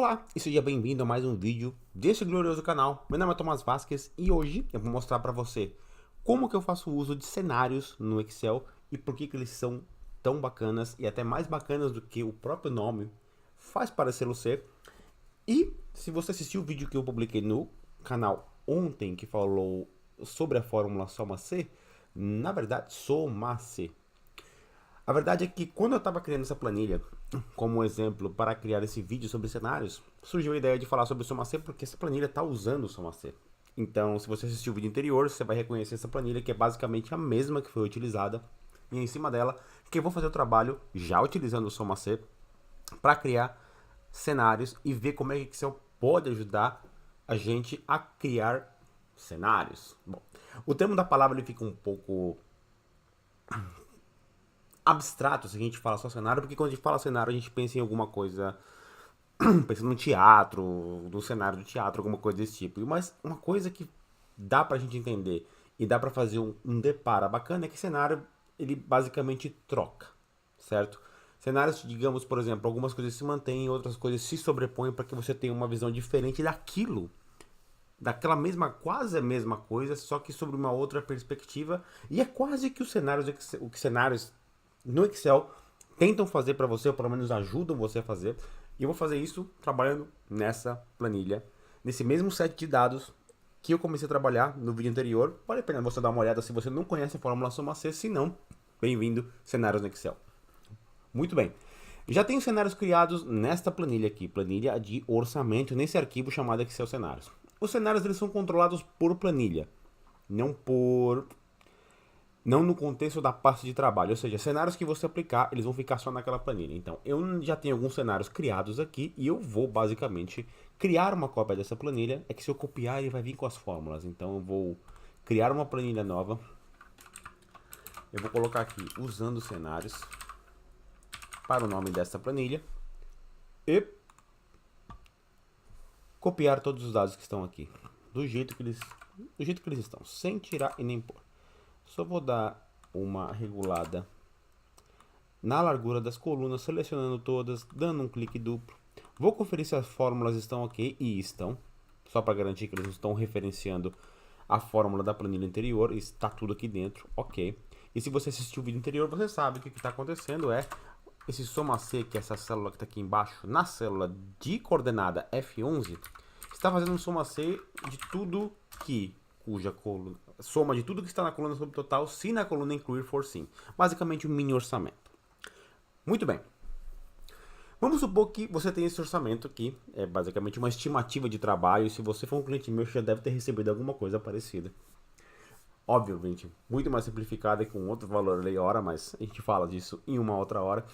Olá e seja bem-vindo a mais um vídeo desse glorioso canal. Meu nome é Tomás Vasquez e hoje eu vou mostrar para você como que eu faço uso de cenários no Excel e por que eles são tão bacanas e até mais bacanas do que o próprio nome faz parecê-lo ser. E se você assistiu o vídeo que eu publiquei no canal ontem que falou sobre a fórmula Soma C, na verdade Soma C. A verdade é que quando eu estava criando essa planilha, como exemplo para criar esse vídeo sobre cenários, surgiu a ideia de falar sobre o Soma C porque essa planilha está usando o Soma C. Então, se você assistiu o vídeo anterior, você vai reconhecer essa planilha que é basicamente a mesma que foi utilizada. E em cima dela, que eu vou fazer o trabalho já utilizando o Soma C para criar cenários e ver como é que o Excel pode ajudar a gente a criar cenários. Bom, o termo da palavra ele fica um pouco abstrato se a gente fala só cenário, porque quando a gente fala cenário a gente pensa em alguma coisa, pensa no teatro, no cenário do teatro, alguma coisa desse tipo. Mas uma coisa que dá pra gente entender e dá pra fazer um deparo bacana é que cenário ele basicamente troca, certo? Cenários, digamos, por exemplo, algumas coisas se mantêm, outras coisas se sobrepõem para que você tenha uma visão diferente daquilo, daquela mesma, quase a mesma coisa, só que sobre uma outra perspectiva. E é quase que os cenários, o que cenários no Excel tentam fazer para você, ou pelo menos ajudam você a fazer. E eu vou fazer isso trabalhando nessa planilha, nesse mesmo set de dados que eu comecei a trabalhar no vídeo anterior. Vale a pena você dar uma olhada se você não conhece a fórmula Soma C, se não, bem-vindo, cenários no Excel. Muito bem. Já tenho cenários criados nesta planilha aqui, planilha de orçamento, nesse arquivo chamado Excel Cenários. Os cenários eles são controlados por planilha, não no contexto da pasta de trabalho, ou seja, cenários que você aplicar, eles vão ficar só naquela planilha. Então, eu já tenho alguns cenários criados aqui e eu vou basicamente criar uma cópia dessa planilha. É que se eu copiar, ele vai vir com as fórmulas. Então, eu vou criar uma planilha nova. Eu vou colocar aqui usando cenários para o nome dessa planilha e copiar todos os dados que estão aqui do jeito que eles estão, sem tirar e nem pôr. Só vou dar uma regulada na largura das colunas, selecionando todas, dando um clique duplo. Vou conferir se as fórmulas estão ok, e estão, só para garantir que eles não estão referenciando a fórmula da planilha anterior, está tudo aqui dentro, ok. E se você assistiu o vídeo anterior, você sabe que o que está acontecendo é esse Soma C, que é essa célula que está aqui embaixo, na célula de coordenada F11, está fazendo um Soma C de tudo cuja coluna, soma de tudo que está na coluna sobre total, se na coluna incluir for sim. Basicamente um mini orçamento. Muito bem. Vamos supor que você tem esse orçamento aqui, é basicamente uma estimativa de trabalho, e se você for um cliente meu, já deve ter recebido alguma coisa parecida. Obviamente, muito mais simplificada e com outro valor lei hora, mas a gente fala disso em uma outra hora.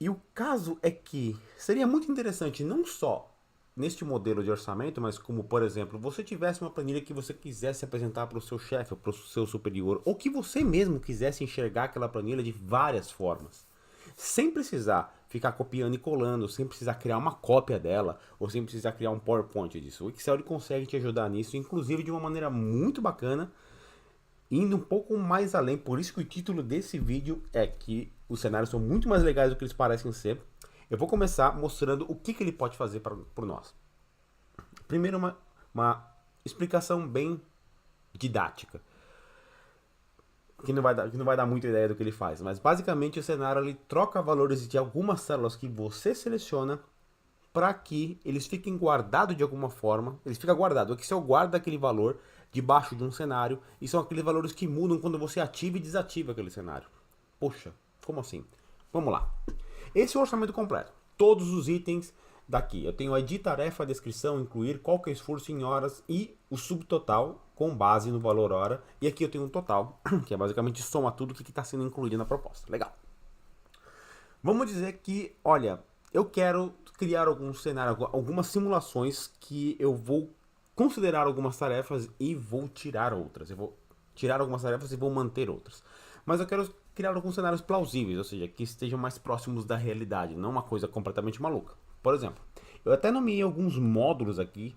E o caso é que seria muito interessante não só neste modelo de orçamento, mas como, por exemplo, você tivesse uma planilha que você quisesse apresentar para o seu chefe, para o seu superior, ou que você mesmo quisesse enxergar aquela planilha de várias formas, sem precisar ficar copiando e colando, sem precisar criar uma cópia dela, ou sem precisar criar um PowerPoint disso. O Excel ele consegue te ajudar nisso, inclusive de uma maneira muito bacana, indo um pouco mais além. Por isso que o título desse vídeo é que os cenários são muito mais legais do que eles parecem ser. Eu vou começar mostrando o que ele pode fazer por nós. Primeiro, uma explicação bem didática, que não vai dar muita ideia do que ele faz. Mas basicamente o cenário ele troca valores de algumas células que você seleciona para que eles fiquem guardados de alguma forma. Eles ficam guardados. O Excel guarda aquele valor debaixo de um cenário e são aqueles valores que mudam quando você ativa e desativa aquele cenário. Poxa, como assim? Vamos lá. Esse é o orçamento completo. Todos os itens daqui. Eu tenho a ID, tarefa, descrição, incluir, qual que é o esforço em horas e o subtotal com base no valor hora. E aqui eu tenho um total, que é basicamente soma tudo o que está sendo incluído na proposta. Legal. Vamos dizer que, olha, eu quero criar algum cenário, algumas simulações que eu vou considerar algumas tarefas e vou tirar outras. Eu vou tirar algumas tarefas e vou manter outras. Mas eu quero criar alguns cenários plausíveis, ou seja, que estejam mais próximos da realidade, não uma coisa completamente maluca. Por exemplo, eu até nomeei alguns módulos aqui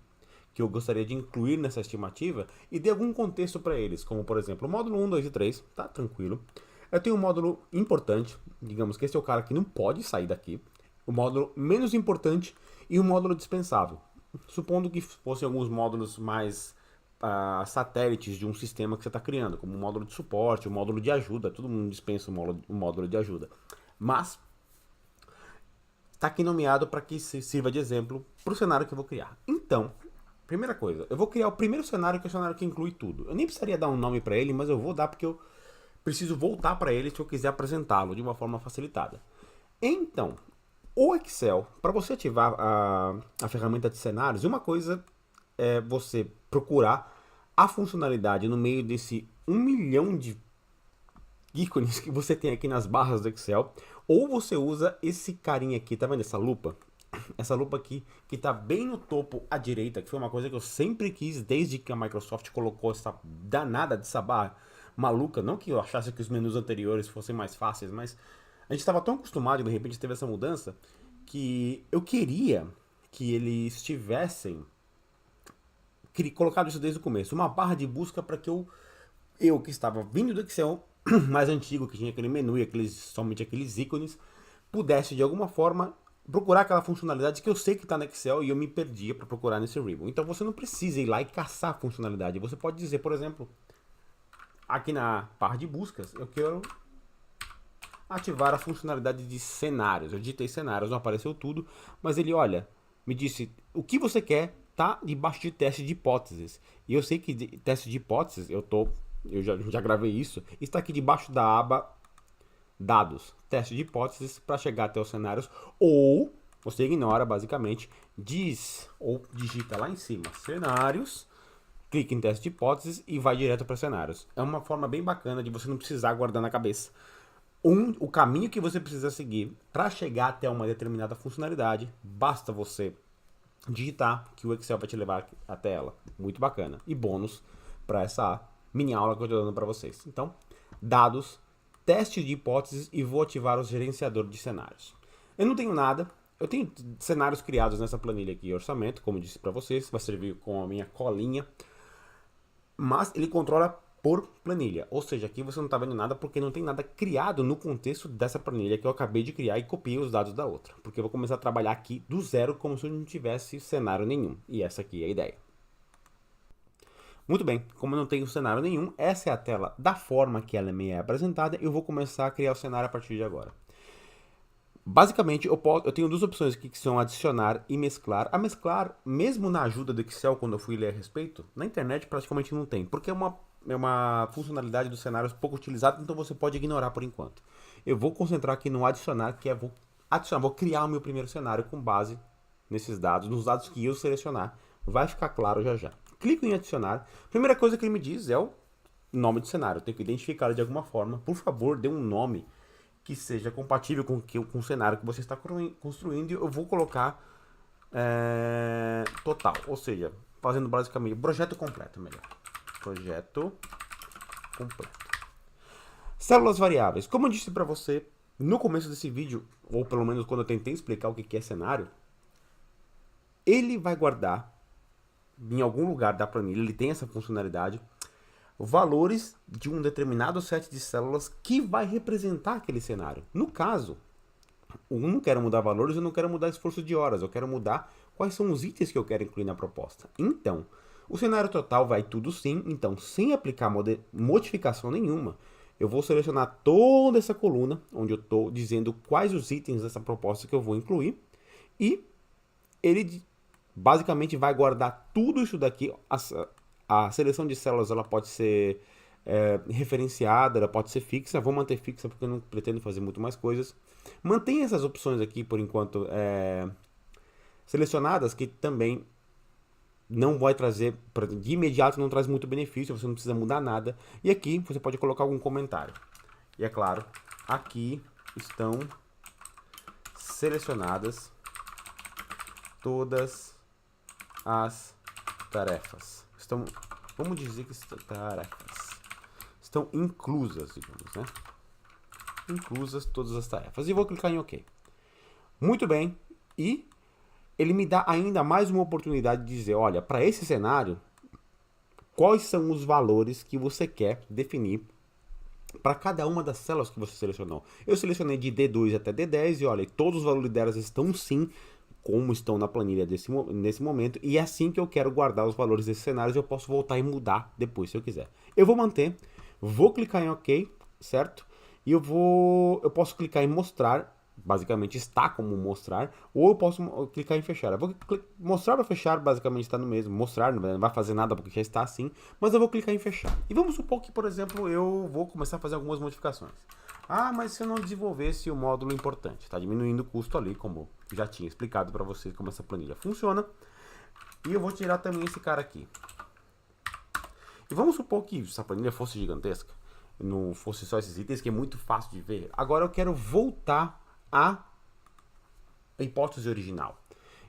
que eu gostaria de incluir nessa estimativa e dei algum contexto para eles, como por exemplo, o módulo 1, 2 e 3, tá tranquilo. Eu tenho um módulo importante, digamos que esse é o cara que não pode sair daqui, o módulo menos importante e o módulo dispensável. Supondo que fossem alguns módulos mais satélites de um sistema que você está criando, como o módulo de suporte, o módulo de ajuda, todo mundo dispensa o módulo de ajuda. Mas está aqui nomeado para que sirva de exemplo para o cenário que eu vou criar. Então, primeira coisa, eu vou criar o primeiro cenário, que é o cenário que inclui tudo. Eu nem precisaria dar um nome para ele, mas eu vou dar porque eu preciso voltar para ele se eu quiser apresentá-lo de uma forma facilitada. Então, o Excel, para você ativar a ferramenta de cenários, uma coisa é você procurar a funcionalidade no meio desse 1 milhão de ícones que você tem aqui nas barras do Excel, ou você usa esse carinha aqui, tá vendo essa lupa? Essa lupa aqui, que tá bem no topo à direita, que foi uma coisa que eu sempre quis desde que a Microsoft colocou essa danada dessa barra maluca. Não que eu achasse que os menus anteriores fossem mais fáceis, mas a gente estava tão acostumado e de repente teve essa mudança que eu queria que eles tivessem colocado isso desde o começo. Uma barra de busca para que eu que estava vindo do Excel mais antigo, que tinha aquele menu e somente aqueles ícones, pudesse de alguma forma procurar aquela funcionalidade que eu sei que está no Excel e eu me perdia para procurar nesse Ribbon. Então você não precisa ir lá e caçar a funcionalidade. Você pode dizer, por exemplo, aqui na barra de buscas, eu quero ativar a funcionalidade de cenários. Eu digitei cenários, não apareceu tudo, mas ele, olha, me disse, o que você quer tá debaixo de teste de hipóteses. E eu sei que teste de hipóteses, eu já gravei isso, está aqui debaixo da aba dados, teste de hipóteses para chegar até os cenários, ou você ignora basicamente, diz ou digita lá em cima, cenários, clica em teste de hipóteses e vai direto para cenários. É uma forma bem bacana de você não precisar guardar na cabeça o caminho que você precisa seguir para chegar até uma determinada funcionalidade. Basta você digitar que o Excel vai te levar até ela. Muito bacana. E bônus para essa mini aula que eu estou dando para vocês. Então, dados, teste de hipóteses e vou ativar o gerenciador de cenários. Eu não tenho nada. Eu tenho cenários criados nessa planilha aqui, orçamento, como disse para vocês, vai servir com a minha colinha. Mas ele controla por planilha, ou seja, aqui você não está vendo nada porque não tem nada criado no contexto dessa planilha que eu acabei de criar e copiei os dados da outra, porque eu vou começar a trabalhar aqui do zero como se eu não tivesse cenário nenhum, e essa aqui é a ideia. Muito bem, como eu não tenho cenário nenhum, essa é a tela da forma que ela me é apresentada, eu vou começar a criar o cenário a partir de agora. Basicamente, eu tenho duas opções aqui que são adicionar e mesclar. A mesclar, mesmo na ajuda do Excel, quando eu fui ler a respeito, na internet praticamente não tem, porque é uma funcionalidade dos cenários pouco utilizada, então você pode ignorar por enquanto. Eu vou concentrar aqui no adicionar, que é vou criar o meu primeiro cenário com base nesses dados, nos dados que eu selecionar. Vai ficar claro já já. Clico em adicionar. Primeira coisa que ele me diz é o nome do cenário. Eu tenho que identificá-lo de alguma forma. Por favor, dê um nome que seja compatível com o cenário que você está construindo. Eu vou colocar total, ou seja, fazendo basicamente projeto completo, melhor. Projeto completo. Células variáveis. Como eu disse para você no começo desse vídeo, ou pelo menos quando eu tentei explicar o que é cenário, ele vai guardar em algum lugar da planilha, ele tem essa funcionalidade, valores de um determinado set de células que vai representar aquele cenário. No caso, eu não quero mudar valores, eu não quero mudar esforço de horas, eu quero mudar quais são os itens que eu quero incluir na proposta. Então, o cenário total vai tudo sim, então sem aplicar modificação nenhuma, eu vou selecionar toda essa coluna, onde eu estou dizendo quais os itens dessa proposta que eu vou incluir, e ele basicamente vai guardar tudo isso daqui. A seleção de células ela pode ser referenciada, ela pode ser fixa. Vou manter fixa porque eu não pretendo fazer muito mais coisas. Mantenha essas opções aqui por enquanto selecionadas, que também não vai trazer, de imediato não traz muito benefício, você não precisa mudar nada. E aqui você pode colocar algum comentário. E é claro, aqui estão selecionadas todas as tarefas. Vamos dizer que tarefas estão inclusas, digamos, né? Inclusas todas as tarefas. E vou clicar em OK. Muito bem. E ele me dá ainda mais uma oportunidade de dizer, olha, para esse cenário, quais são os valores que você quer definir para cada uma das células que você selecionou. Eu selecionei de D2 até D10 e olha, todos os valores delas estão sim como estão na planilha nesse momento, e é assim que eu quero guardar os valores desses cenários. Eu posso voltar e mudar depois se eu quiser. Eu vou manter, vou clicar em OK, certo? E eu posso clicar em mostrar, basicamente está como mostrar, ou eu posso clicar em fechar. Eu vou mostrar para fechar, basicamente está no mesmo. Mostrar não vai fazer nada porque já está assim, mas eu vou clicar em fechar. E vamos supor que, por exemplo, eu vou começar a fazer algumas modificações. Ah, mas se eu não desenvolvesse o módulo importante, está diminuindo o custo ali, como já tinha explicado para vocês como essa planilha funciona. E eu vou tirar também esse cara aqui. E vamos supor que essa planilha fosse gigantesca, não fosse só esses itens, que é muito fácil de ver. Agora eu quero voltar à hipótese original.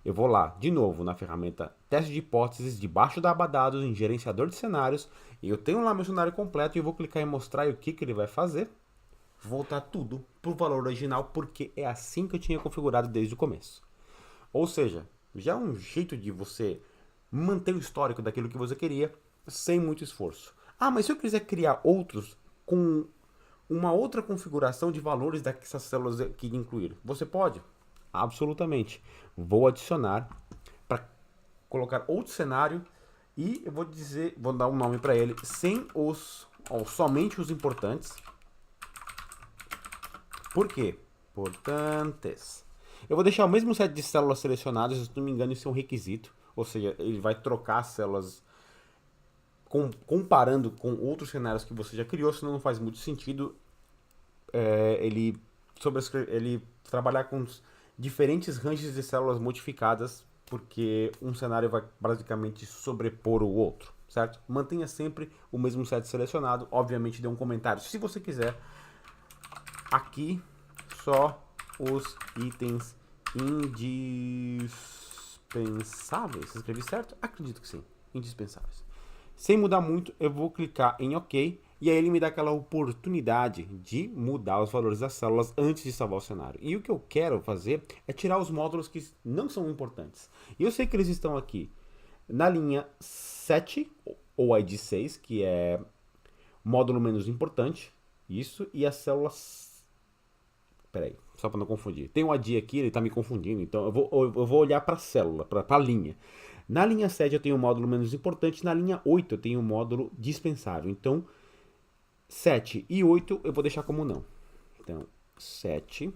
Eu vou lá, de novo, na ferramenta teste de hipóteses, debaixo da aba dados, em gerenciador de cenários, e eu tenho lá meu cenário completo e eu vou clicar em mostrar o que ele vai fazer. Voltar tudo para o valor original, porque é assim que eu tinha configurado desde o começo. Ou seja, já é um jeito de você manter o histórico daquilo que você queria, sem muito esforço. Ah, mas se eu quiser criar outros com uma outra configuração de valores dessas células que incluir, você pode? Absolutamente. Vou adicionar para colocar outro cenário e eu vou dar um nome para ele sem somente os importantes. Por quê? Importantes. Eu vou deixar o mesmo set de células selecionadas, se não me engano isso é um requisito, ou seja, ele vai trocar as células comparando com outros cenários que você já criou, senão não faz muito sentido ele trabalhar com diferentes ranges de células modificadas, porque um cenário vai basicamente sobrepor o outro, certo? Mantenha sempre o mesmo set selecionado, obviamente dê um comentário se você quiser. Aqui só os itens indispensáveis. Escrevi certo? Acredito que sim. Indispensáveis. Sem mudar muito, eu vou clicar em OK. E aí ele me dá aquela oportunidade de mudar os valores das células antes de salvar o cenário. E o que eu quero fazer é tirar os módulos que não são importantes. E eu sei que eles estão aqui na linha 7, ou ID 6, que é módulo menos importante. Isso, e as células... Peraí, só para não confundir. Tem um AD aqui, ele está me confundindo, então eu vou olhar para a célula, para a linha. Na linha 7 eu tenho o módulo menos importante, na linha 8 eu tenho o módulo dispensável. Então, 7 e 8 eu vou deixar como não. Então, 7,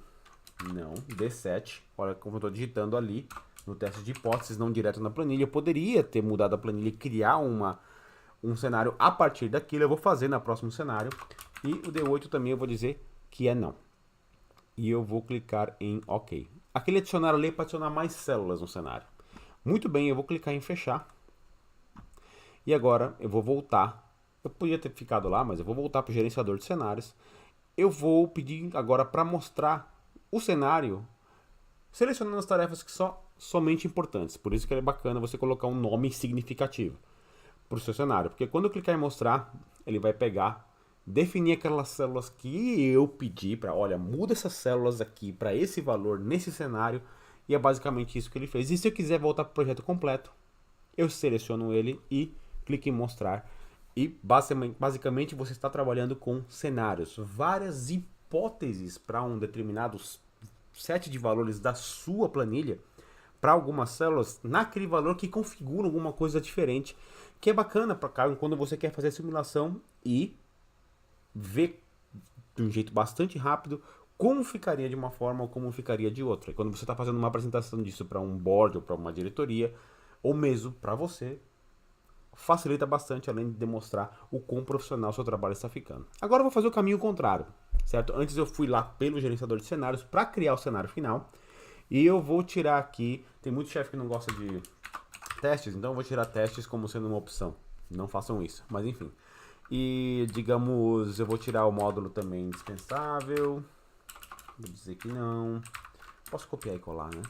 não, D7. Olha como eu estou digitando ali no teste de hipóteses, não direto na planilha. Eu poderia ter mudado a planilha e criar um cenário a partir daquilo. Eu vou fazer no próximo cenário. E o D8 também eu vou dizer que é não. E eu vou clicar em OK. Aquele adicionar ali é para adicionar mais células no cenário. Muito bem, eu vou clicar em fechar. E agora eu vou voltar. Eu podia ter ficado lá, mas eu vou voltar para o gerenciador de cenários. Eu vou pedir agora para mostrar o cenário, selecionando as tarefas que somente importantes. Por isso que é bacana você colocar um nome significativo para o seu cenário. Porque quando eu clicar em mostrar, ele vai pegar, definir aquelas células que eu pedi para, olha, muda essas células aqui para esse valor nesse cenário. E é basicamente isso que ele fez. E se eu quiser voltar para o projeto completo, eu seleciono ele e clico em mostrar. E basicamente você está trabalhando com cenários, várias hipóteses para um determinado set de valores da sua planilha, para algumas células, naquele valor que configura alguma coisa diferente, que é bacana para quando você quer fazer a simulação e ver de um jeito bastante rápido como ficaria de uma forma ou como ficaria de outra. E quando você está fazendo uma apresentação disso para um board ou para uma diretoria, ou mesmo para você, facilita bastante, além de demonstrar o quão profissional seu trabalho está ficando. Agora eu vou fazer o caminho contrário, certo? Antes eu fui lá pelo gerenciador de cenários para criar o cenário final. E eu vou tirar aqui, tem muito chefe que não gosta de testes, então eu vou tirar testes como sendo uma opção. Não façam isso, mas enfim. E digamos, eu vou tirar o módulo também indispensável. Vou dizer que não. Posso copiar e colar, né?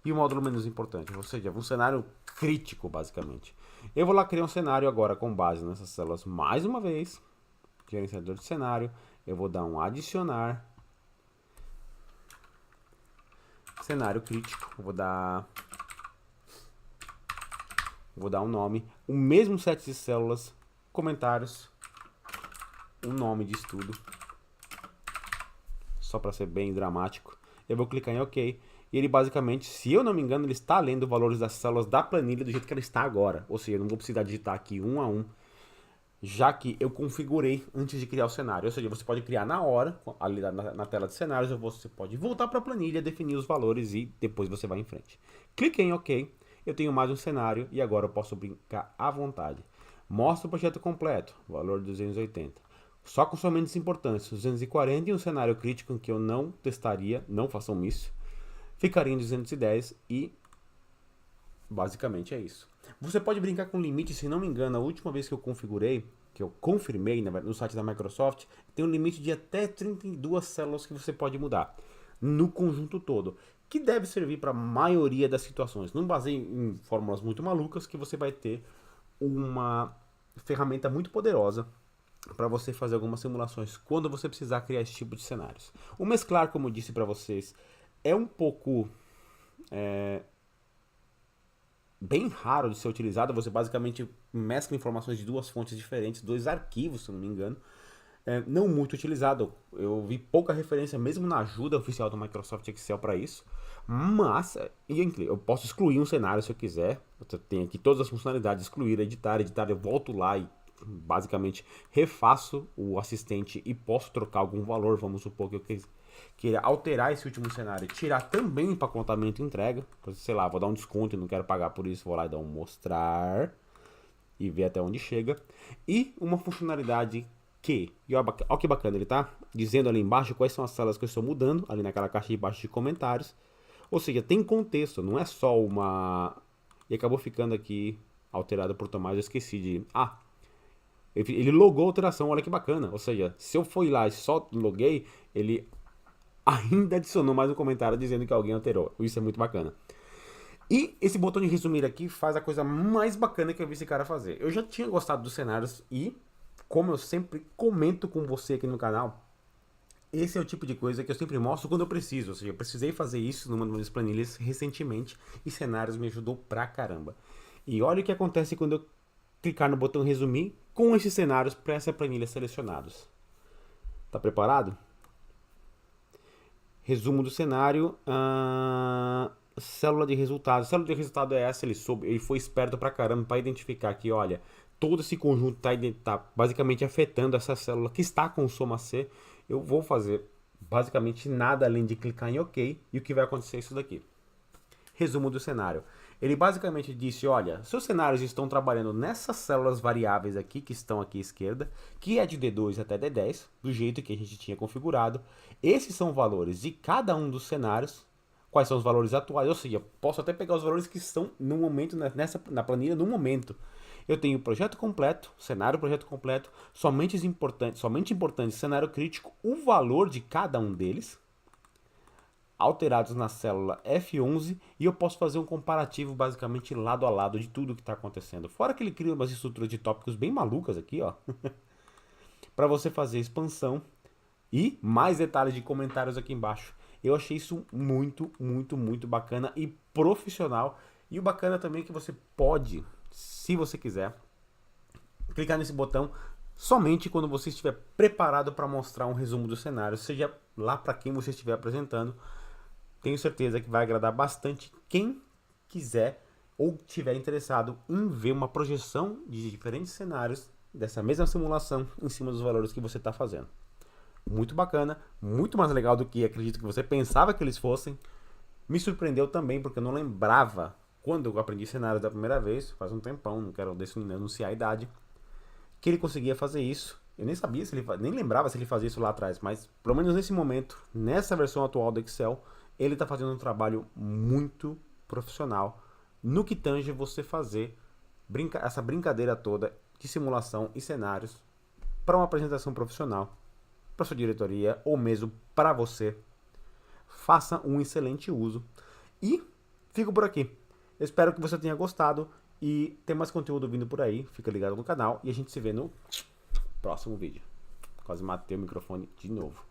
E o módulo menos importante, ou seja, um cenário crítico, basicamente. Eu vou lá criar um cenário agora com base nessas células mais uma vez. Gerenciador de cenário. Eu vou dar um adicionar. Cenário crítico. Eu vou dar um nome. O mesmo set de células. Comentários. um nome de estudo, só para ser bem dramático. Eu vou clicar em OK. E ele basicamente, se eu não me engano, ele está lendo os valores das células da planilha do jeito que ela está agora. Ou seja, eu não vou precisar digitar aqui um a um, já que eu configurei antes de criar o cenário. Ou seja, você pode criar na hora, ali na tela de cenários, ou você pode voltar para a planilha, definir os valores e depois você vai em frente. Clique em OK. Eu tenho mais um cenário e agora eu posso brincar à vontade. Mostra o projeto completo, valor 280. Só com somente importantes, 240 e um cenário crítico em que eu não testaria, não façam isso. Ficaria em 210 e basicamente é isso. Você pode brincar com limite, se não me engano, a última vez que eu configurei, que eu confirmei no site da Microsoft, tem um limite de até 32 células que você pode mudar no conjunto todo, que deve servir para a maioria das situações. Não baseie em fórmulas muito malucas, que você vai ter uma ferramenta muito poderosa para você fazer algumas simulações quando você precisar criar esse tipo de cenários. O mesclar, como eu disse para vocês, é um pouco bem raro de ser utilizado. Você basicamente mescla informações de duas fontes diferentes, dois arquivos, se não me engano. Não muito utilizado. Eu vi pouca referência mesmo na ajuda oficial do Microsoft Excel para isso. Mas eu posso excluir um cenário se eu quiser. Eu tenho aqui todas as funcionalidades: excluir, editar, eu volto lá e basicamente refaço o assistente e posso trocar algum valor. Vamos supor que eu queira alterar esse último cenário, tirar também o empacotamento e entrega. Sei lá, vou dar um desconto e não quero pagar por isso, vou lá e dar um mostrar e ver até onde chega. E uma funcionalidade que, e olha que bacana, ele tá dizendo ali embaixo quais são as células que eu estou mudando, ali naquela caixa de baixo de comentários. Ou seja, tem contexto, não é só uma... E acabou ficando aqui alterado por Tomás, eu esqueci de... Ele logou a alteração, olha que bacana. Ou seja, se eu for lá e só loguei, ele ainda adicionou mais um comentário dizendo que alguém alterou. Isso é muito bacana. E esse botão de resumir aqui faz a coisa mais bacana que eu vi esse cara fazer. Eu já tinha gostado dos cenários e, como eu sempre comento com você aqui no canal, esse é o tipo de coisa que eu sempre mostro quando eu preciso. Ou seja, eu precisei fazer isso numa das minhas planilhas recentemente e cenários me ajudou pra caramba. E olha o que acontece quando eu clicar no botão resumir com esses cenários para essa planilha selecionados. Tá preparado? Resumo do cenário. Célula de resultado. Célula de resultado é essa. Ele foi esperto pra caramba para identificar que, olha, todo esse conjunto tá basicamente afetando essa célula que está com soma C. Eu vou fazer basicamente nada além de clicar em OK e o que vai acontecer é isso daqui. Resumo do cenário. Ele basicamente disse, olha, seus cenários estão trabalhando nessas células variáveis aqui, que estão aqui à esquerda, que é de D2 até D10, do jeito que a gente tinha configurado. Esses são valores de cada um dos cenários. Quais são os valores atuais? Ou seja, posso até pegar os valores que estão no momento, na planilha, no momento. Eu tenho o projeto completo, cenário, projeto completo, somente importante, cenário crítico, o valor de cada um deles, alterados na célula F11, e eu posso fazer um comparativo basicamente lado a lado de tudo que está acontecendo. Fora que ele cria umas estruturas de tópicos bem malucas aqui, ó, para você fazer expansão e mais detalhes de comentários aqui embaixo. Eu achei isso muito, muito, muito bacana e profissional. E o bacana também é que você pode, se você quiser, clicar nesse botão somente quando você estiver preparado para mostrar um resumo do cenário, seja lá para quem você estiver apresentando. Tenho certeza que vai agradar bastante quem quiser ou tiver interessado em ver uma projeção de diferentes cenários dessa mesma simulação em cima dos valores que você está fazendo. Muito bacana, muito mais legal do que acredito que você pensava que eles fossem. Me surpreendeu também porque eu não lembrava quando eu aprendi cenários da primeira vez, faz um tempão, não quero denunciar a idade, que ele conseguia fazer isso. Eu nem sabia nem lembrava se ele fazia isso lá atrás, mas pelo menos nesse momento, nessa versão atual do Excel, ele está fazendo um trabalho muito profissional no que tange você fazer essa brincadeira toda de simulação e cenários para uma apresentação profissional, para sua diretoria ou mesmo para você. Faça um excelente uso e fico por aqui. Eu espero que você tenha gostado e tem mais conteúdo vindo por aí. Fica ligado no canal e a gente se vê no próximo vídeo. Quase matei o microfone de novo.